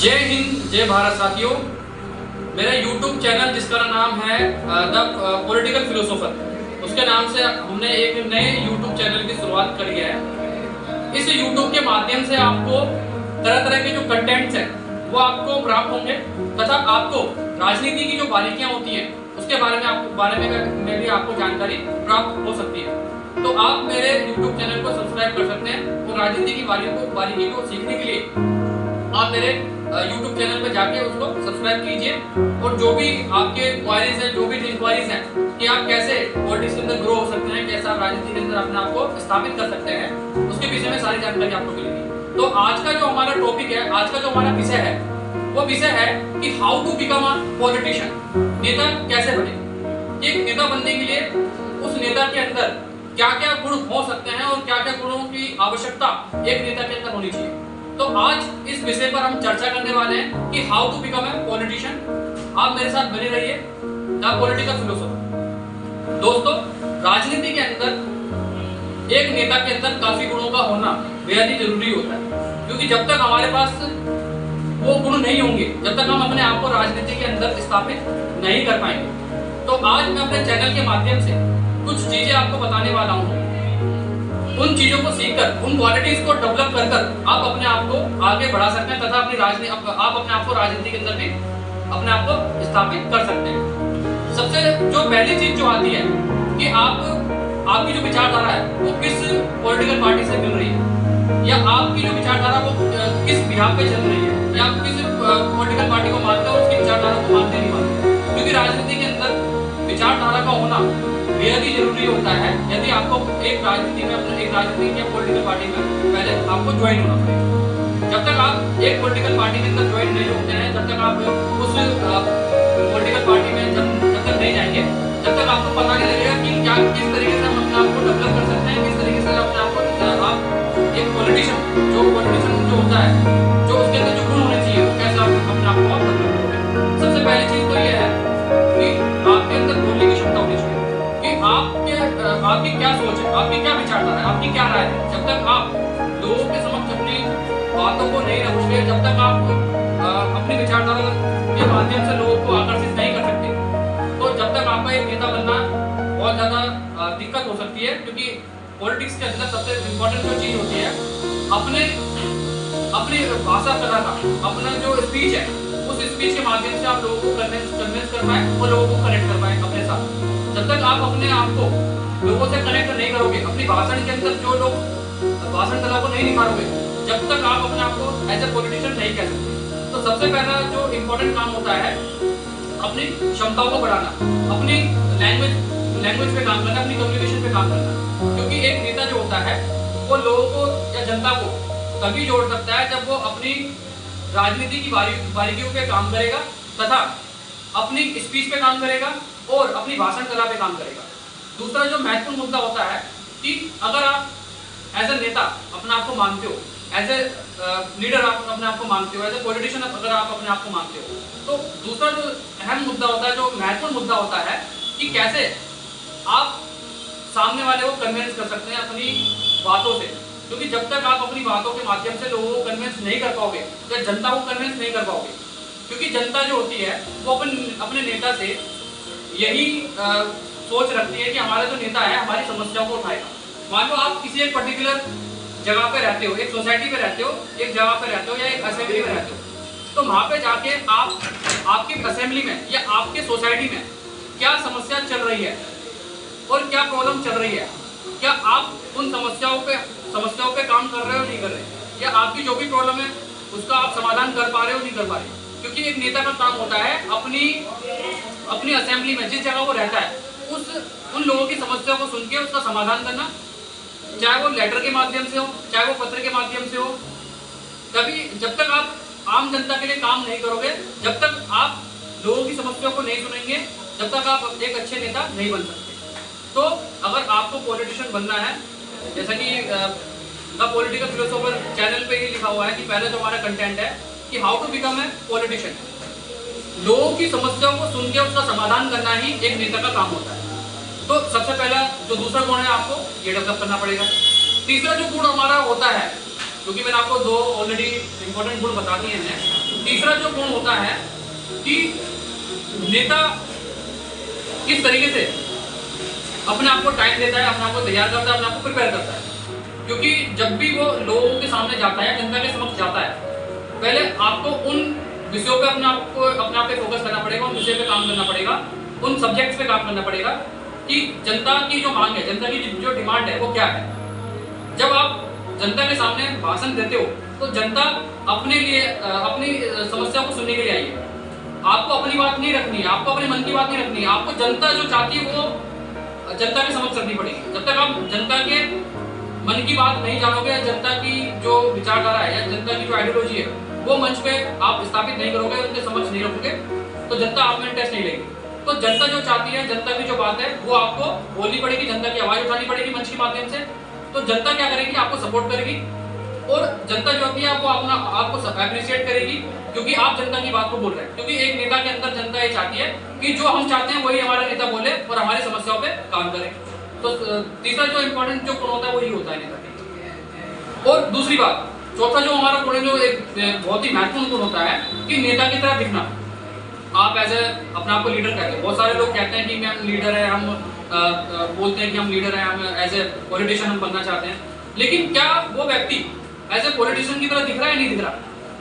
जय हिंद, जय भारत साथियों। मेरा YouTube चैनल जिसका नाम है द पॉलिटिकल फिलोसोफर, उसके नाम से हमने एक नए YouTube चैनल की शुरुआत करी है। इस YouTube के माध्यम से आपको तरह तरह के जो कंटेंट्स हैं वो आपको प्राप्त होंगे तथा आपको राजनीति की जो बारीकियां होती हैं उसके बारे में भी आपको जानकारी प्राप्त हो सकती है। तो आप मेरे YouTube चैनल को सब्सक्राइब कर सकते हैं और राजनीति की बारीकी को सीखने के लिए आप मेरे YouTube चैनल पे जाके उसको सब्सक्राइब कीजिए। और जो भी आपके क्वारीज हैं, जो भी इंक्वायरीज हैं कि आप कैसे पॉलिटिक्स के अंदर ग्रो हो सकते हैं, कैसे आप राजनीति के अंदर अपने आप को स्थापित कर सकते हैं, उसके विषय में सारी जानकारी आपको मिलेगी। तो आज का जो हमारा टॉपिक है, आज का जो हमारा विषय है, वो विषय है कि how to become a politician. नेता कैसे बने। एक नेता बनने के लिए उस नेता के अंदर क्या क्या गुण हो सकते हैं और क्या क्या गुणों की आवश्यकता एक नेता के अंदर होनी चाहिए। तो आज इस विषय पर हम चर्चा करने वाले हैं कि how to become a politician. आप मेरे साथ बने रहिए द पॉलिटिकल फिलोसोफर। दोस्तों, राजनीति के अंदर एक नेता के अंदर काफी गुणों का होना बेहद ही जरूरी होता है, क्योंकि जब तक हमारे पास वो गुण नहीं होंगे, जब तक हम अपने आप को राजनीति के अंदर स्थापित नहीं कर पाएंगे। तो आज मैं अपने चैनल के माध्यम से कुछ चीजें आपको बताने वाला हूँ। उन चीजों को सीखकर, उन क्वालिटीज को डेवलप कर आप अपने आप को आगे बढ़ा सकते हैं तथा अपनी आप अपने आप को राजनीति के अंदर में अपने आप को स्थापित कर सकते हैं। सबसे जो पहली चीज जो आती है कि आपकी जो विचारधारा है वो किस पॉलिटिकल पार्टी से मिल रही है, या आपकी जो विचारधारा वो किस बिहाफ पे चल रही है, या आप किस पॉलिटिकल पार्टी को मानते हो, उसकी विचारधारा को मानते नहीं मानते। क्योंकि राजनीति के अंदर विचारधारा का होना बेहद ही जरूरी होता है। यदि आपको एक राजनीति या पॉलिटिकल पार्टी में पहले आपको ज्वाइन होना पड़ेगा। जब तक आप एक पॉलिटिकल पार्टी के अंदर ज्वाइन नहीं होते हैं, जब तक आप उस पॉलिटिकल पार्टी में जब तक नहीं जाएंगे, जब तक आपको पता नहीं लगेगा कि क्या किस तरीके से हम अपने आप को डेवलप कर सकते हैं, किस तरीके से अपने आप को एक पॉलिटिशियन जो होता है, जो उसके अंदर जो गुण होने चाहिए, वो कैसे आप अपने आप को डेवलप करोगे। सबसे पहली चीज तो ये है कि आपके अंदर बोलने की क्षमता होनी चाहिए कि आपकी क्या सोच है, आपकी क्या विचारधारा है, आपकी क्या राय है। जब तक आप लोगों के समक्ष अपनी बातों को नहीं रखोगे, जब तक आप अपनी विचारधारा के माध्यम से लोगों को आकर्षित नहीं कर सकते, तो जब तक आपका एक नेता बनना बहुत ज्यादा दिक्कत हो सकती है। क्योंकि पॉलिटिक्स के अंदर सबसे इम्पोर्टेंट जो चीज होती है, अपनी भाषा कला का, अपना जो स्पीच है, उस स्पीच के माध्यम से आप लोगों को कन्विंस कर पाए और लोगों को कनेक्ट कर पाए अपने साथ। जब तक आप अपने आप को लोगों से कनेक्ट नहीं करोगे, अपनी भाषण के अंदर जो लोग भाषण कला को नहीं निखारोगे, जब तक आप अपने आप को एज ए पॉलिटिशियन नहीं कह सकते। तो सबसे पहला जो इम्पोर्टेंट काम होता है अपनी क्षमताओं को बढ़ाना, अपनी लैंग्वेज पे काम करना, अपनी कम्युनिकेशन पे काम करना। क्योंकि एक नेता जो होता है वो लोगों को या जनता को तभी जोड़ सकता है जब वो अपनी राजनीति की बारीकियों पे काम करेगा तथा अपनी स्पीच पे काम करेगा और अपनी भाषण कला पे काम करेगा। दूसरा जो महत्वपूर्ण मुद्दा होता है कि अगर आप एज ए नेता अपने आप को मानते हो, एज ए लीडर आप अपने आप को मानते हो, एज ए पॉलिटिशियन अगर आप अपने आप को मानते हो, तो दूसरा जो अहम मुद्दा होता है, जो महत्वपूर्ण मुद्दा होता है कि कैसे आप सामने वाले को कन्विंस कर सकते हैं अपनी बातों से। क्योंकि जब तक आप अपनी बातों के माध्यम से लोगों को कन्विंस नहीं कर पाओगे या जनता को कन्विंस नहीं कर पाओगे, क्योंकि जनता जो होती है वो अपने नेता से यही सोच रखती है कि हमारा जो नेता है हमारी समस्याओं को उठाएगा। मान लो आप किसी एक पर्टिकुलर जगह पे रहते हो, एक सोसाइटी पे रहते हो, एक जगह पे रहते हो या एक असेंबली में रहते हो, तो वहां पे जाके आप आपकी असेंबली में या आपके सोसाइटी में क्या समस्या चल रही है और क्या प्रॉब्लम चल रही है, क्या आप उन समस्याओं पे काम कर रहे हो नहीं कर रहे, या आपकी जो भी प्रॉब्लम है उसका आप समाधान कर पा रहे हो नहीं कर पा रहे। क्योंकि एक नेता का काम होता है अपनी असेंबली में जिस जगह वो रहता है उन लोगों की समस्या को सुन के उसका समाधान करना, चाहे वो लेटर के माध्यम से हो, चाहे वो पत्र के माध्यम से हो। कभी जब तक आप आम जनता के लिए काम नहीं करोगे, जब तक आप लोगों की समस्याओं को नहीं सुनेंगे, जब तक आप एक अच्छे नेता नहीं बन सकते। तो अगर आपको पॉलिटिशियन बनना है, जैसा कि द पॉलिटिकल फिलोसोफर चैनल पे ही लिखा हुआ है कि पहले जो हमारा कंटेंट है कि how to become a politician, लोगों की समस्याओं को सुन के उसका समाधान करना ही एक नेता का काम होता है। तो सबसे पहला जो दूसरा गुण है आपको ये डेवलप करना पड़ेगा। तीसरा जो गुण हमारा होता है, क्योंकि मैंने आपको दो ऑलरेडी इंपॉर्टेंट गुण बता दिए हैं, तीसरा जो गुण होता है कि नेता किस तरीके से अपने आप को टाइम देता है, अपने आप को तैयार करता है, अपने आप को प्रिपेयर करता है। क्योंकि जब भी वो लोगों के सामने जाता है, जनता के समक्ष जाता है, पहले आपको उन विषयों पे अपने आप पे फोकस करना पड़ेगा, उन विषय पे काम करना पड़ेगा, उन सब्जेक्ट्स पे काम करना पड़ेगा कि जनता की जो मांग है, जनता की जो डिमांड है वो क्या है। जब आप जनता के सामने भाषण देते हो तो जनता अपने लिए अपनी समस्या को सुनने के लिए आई है। आपको अपनी बात नहीं रखनी है, आपको अपने मन की बात नहीं रखनी है, आपको जनता जो चाहती है वो जनता के समक्ष रखनी पड़ेगी। जब तक आप जनता के मन की बात नहीं जानोगे, जनता की जो विचारधारा है या जनता की जो आइडियोलॉजी है वो मंच पे आप स्थापित नहीं करोगे, उनके समक्ष नहीं रखोगे, तो जनता आप में इंटरेस्ट नहीं लेगी। तो जनता जो चाहती है, जनता की जो बात है वो आपको बोलनी पड़ेगी, जनता की आवाज उठानी पड़ेगी मंच के माध्यम से। तो जनता क्या करेगी, आपको सपोर्ट करेगी और जनता जो होती है वो आपको अप्रिशिएट करेगी क्योंकि आप जनता की बात को बोल रहे हैं। क्योंकि एक नेता के अंदर जनता ये चाहती है कि जो हम चाहते हैं वही हमारा नेता बोले और हमारी समस्याओं पे काम करे। तो तीसरा जो इम्पोर्टेंट जो गुण होता है वही होता है नेता के। और दूसरी बात, चौथा जो हमारा गुण जो एक बहुत ही महत्वपूर्ण गुण होता है कि नेता की तरह दिखना। आप ऐसे अपने आप को लीडर कहते हैं, बहुत सारे लोग कहते हैं कि हम लीडर है, हम बोलते हैं कि हम लीडर हैं, हम एज ए पॉलिटिशियन हम बनना चाहते हैं, लेकिन क्या वो व्यक्ति एज ए पॉलिटिशियन की तरह दिख रहा है नहीं दिख रहा?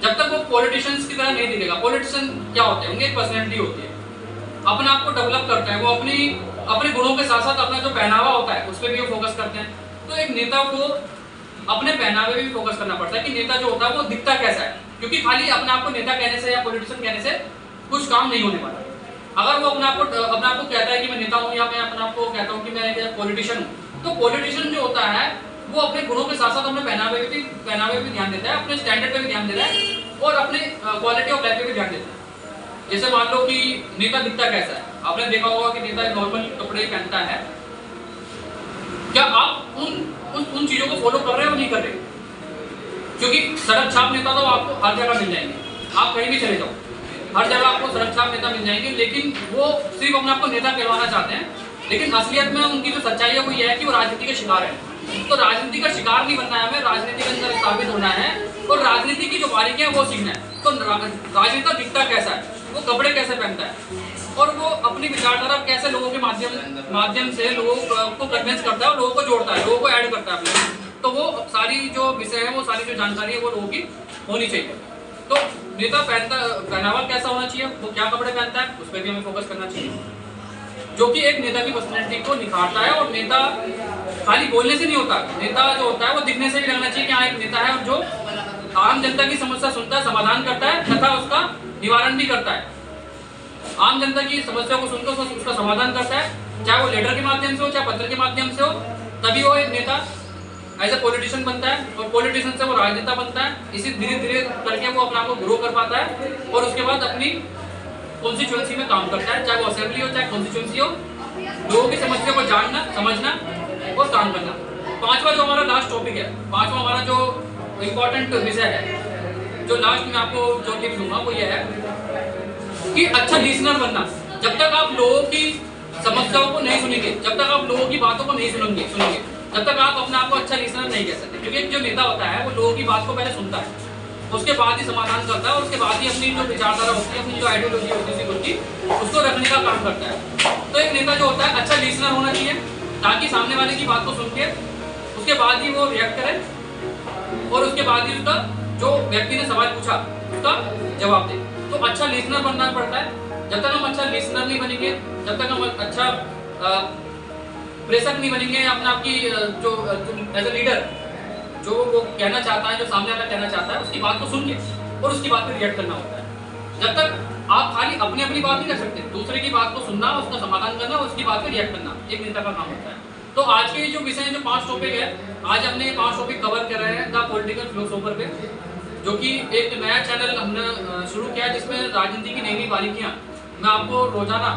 जब तक वो पॉलिटिशियंस की तरह नहीं दिखेगा, पॉलिटिशियन क्या होते हैं, उनकी एक पर्सनैलिटी होती है, अपने आप को डेवलप करता है, वो अपने गुणों के साथ साथ अपना जो पहनावा होता है उस पर भी वो फोकस करते हैं। तो एक नेता को अपने पहनावे भी फोकस करना पड़ता है कि नेता जो होता है वो दिखता कैसा है, क्योंकि खाली अपने आप को नेता कहने से या पॉलिटिशियन कहने से कुछ काम नहीं होने वाला। अगर वो अपने आप को कहता है कि मैं नेता हूँ या मैं अपने आप को कहता हूँ कि मैं एक पॉलिटिशियन हूँ, तो पॉलिटिशियन जो होता है वो अपने गुणों के साथ साथ अपने पहनावे पे भी ध्यान देता है, अपने स्टैंडर्ड पे भी ध्यान देता है और अपने क्वालिटी ऑफ लाइफ पे भी ध्यान देता है। जैसे मान लो कि नेता दिखता कैसा है, आपने देखा होगा कि नेता नॉर्मल कपड़े पहनता है, क्या आप उन चीजों को फॉलो कर रहे हो नहीं कर रहे? क्योंकि सड़क छाप नेता तो आपको हर जगह मिल जाएंगे, आप कहीं भी चले जाओ हर जगह आपको सड़क छाप नेता मिल जाएंगे, लेकिन वो सिर्फ अपने आपको नेता कहलाना चाहते हैं, लेकिन असलियत में उनकी जो सच्चाई है वो ये है कि वो राजनीति के शिकार है। तो राजनीति का शिकार नहीं बनना है हमें, राजनीति के अंदर स्थापित होना है और राजनीति की जो बारीकियां है वो सीखना है। तो राजनेता दिखता कैसा है, वो कपड़े कैसे पहनता है और वो अपनी विचारधारा कैसे लोगों के माध्यम से लोगों को कन्विंस करता है और लोगों को जोड़ता है, लोगों को ऐड करता है अपने। तो वो सारी जो विषय है, वो सारी जो जानकारी है वो लोगों की होनी चाहिए। तो नेता पहनावा कैसा होना चाहिए, वो क्या कपड़े पहनता है उस पर भी हमें फोकस करना चाहिए, जो कि एक नेता की पर्सनैलिटी को निखारता है। और नेता खाली बोलने से नहीं होता, नेता जो होता है वो दिखने से भी लगना चाहिए कि हाँ एक नेता है और जो आम जनता की समस्या सुनता है, समाधान करता है तथा उसका निवारण भी करता है। आम जनता की समस्या को सुनकर उसका समाधान करता है, चाहे वो लेटर के माध्यम से हो चाहे पत्र के माध्यम से हो, तभी वो एक नेता एज ए पॉलिटिशियन बनता है और पॉलिटिशियन से वो राजनेता बनता है। इसी धीरे धीरे करके वो अपने आप को ग्रो कर पाता है और उसके बाद अपनी कॉन्स्टिट्यूएंसी में काम करता है, चाहे वो असेंबली हो चाहे कॉन्स्टिट्यूएंसी हो, लोगों की समस्या को जानना, समझना और काम करना। पांचवा जो हमारा लास्ट टॉपिक है, पांचवा हमारा जो इम्पोर्टेंट विषय है, जो लास्ट में आपको जो टिप्स दूंगा वो ये है कि अच्छा लिसनर बनना। जब तक आप लोगों की समस्याओं को नहीं सुनेंगे, जब तक आप लोगों की बातों को नहीं सुनेंगे, जब तक आप अपने आप को अच्छा लिसनर नहीं कह सकते। क्योंकि जो नेता होता है वो लोगों की बात को पहले सुनता है, उसके बाद ही समाधान करता है और उसके बाद ही अपनी जो विचारधारा होती है, अपनी जो आइडियोलॉजी होती है उनकी, उसको रखने का काम करता है। तो एक नेता जो होता है अच्छा लिसनर होना चाहिए, ताकि सामने वाले की बात को सुन के उसके बाद ही वो रिएक्ट करे और उसके बाद ही उसका जो व्यक्ति ने सवाल पूछा उसका जवाब दे। तो अच्छा लिसनर बनना पड़ता है। जब तक हम अच्छा लिसनर नहीं बनेंगे, जब तक हम अच्छा प्रेषक नहीं बनेंगे अपने आपकी जो एज ए लीडर जो वो कहना चाहता है, जो सामने वाला कहना चाहता है, उसकी बात को सुन के और उसकी बात पे रिएक्ट करना होता है। जब तक आप खाली अपनी बात नहीं कर सकते, दूसरे की बात को सुनना, उसका समाधान करना और उसकी बात पे रिएक्ट करना एक नेता का काम होता है। तो आज के जो विषय जो 5 टॉपिक है, आज हमने 5 टॉपिक कवर कर रहे हैं द पॉलिटिकल फिलोसोफर पे, जो कि एक नया चैनल हमने शुरू किया जिसमें राजनीति की नई नई बारीकियां मैं आपको रोजाना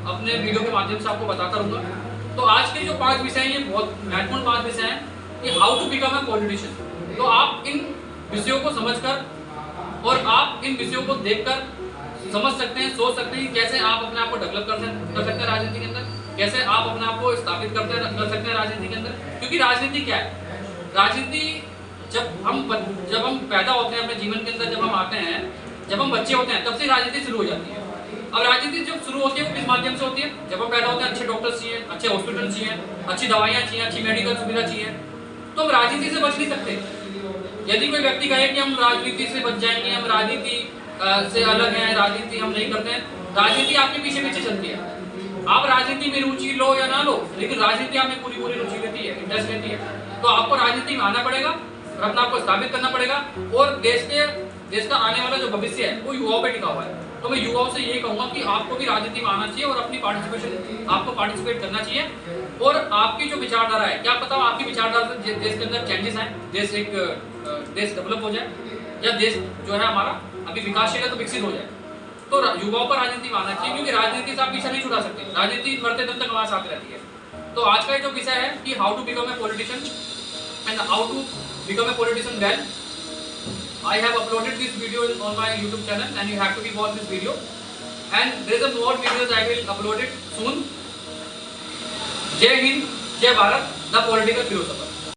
अपने वीडियो के माध्यम से आपको बताता रहूँगा। तो आज के जो 5 विषय हैं ये बहुत महत्वपूर्ण 5 विषय हैं कि how to become a politician. तो आप इन विषयों को समझकर और आप इन विषयों को देखकर समझ सकते हैं, सोच सकते हैं कैसे आप अपने आप को डेवलप कर सकते हैं राजनीति के अंदर, कैसे आप अपने आप को स्थापित कर सकते हैं राजनीति के अंदर। क्योंकि राजनीति क्या है, राजनीति जब हम पैदा होते हैं अपने जीवन के अंदर, जब हम आते हैं जब हम बच्चे होते हैं तब से राजनीति शुरू हो जाती है। अब राजनीति जब शुरू होती है वो किस माध्यम से होती है? जब हम पैदा होते हैं अच्छे डॉक्टर्स चाहिए, अच्छे हॉस्पिटल चाहिए, अच्छी दवाइयाँ चाहिए, अच्छी मेडिकल सुविधा चाहिए, तो हम राजनीति से बच नहीं सकते। यदि कोई व्यक्ति कहे कि हम राजनीति से बच जाएंगे, हम राजनीति से अलग हैं, राजनीति हम नहीं करते हैं, राजनीति आपके पीछे पीछे चलती है। आप राजनीति में रुचि लो या ना लो, लेकिन राजनीति आपने पूरी पूरी रुचि लेती है, इंटरेस्ट लेती है। तो आपको राजनीति में आना पड़ेगा और अपना आपको स्थापित करना पड़ेगा। और देश का आने वाला जो भविष्य है वो युवाओं पे टिका हुआ है। तो मैं युवाओं से ये कहूँगा कि आपको भी राजनीति में आना चाहिए और अपनी पार्टिसिपेट करना चाहिए। और आपकी जो विचारधारा है, क्या पता आपकी विचारधारा से देश के अंदर चेंजेस आए, देश डेवलप हो जाए, या देश जो है हमारा अभी विकासशील है तो विकसित हो जाए। तो युवाओं को राजनीति में आना चाहिए, क्योंकि राजनीति से आप पीछे नहीं छुड़ा सकते। राजनीति मरते दम तक हमारे साथ रहती है। तो आज का जो विषय है कि how to become a politician and how to become a politician well, I have uploaded this video on my YouTube channel and you have to watch this video, and there is a more videos I will upload it soon. जय हिंद, जय Bharat, the political philosopher.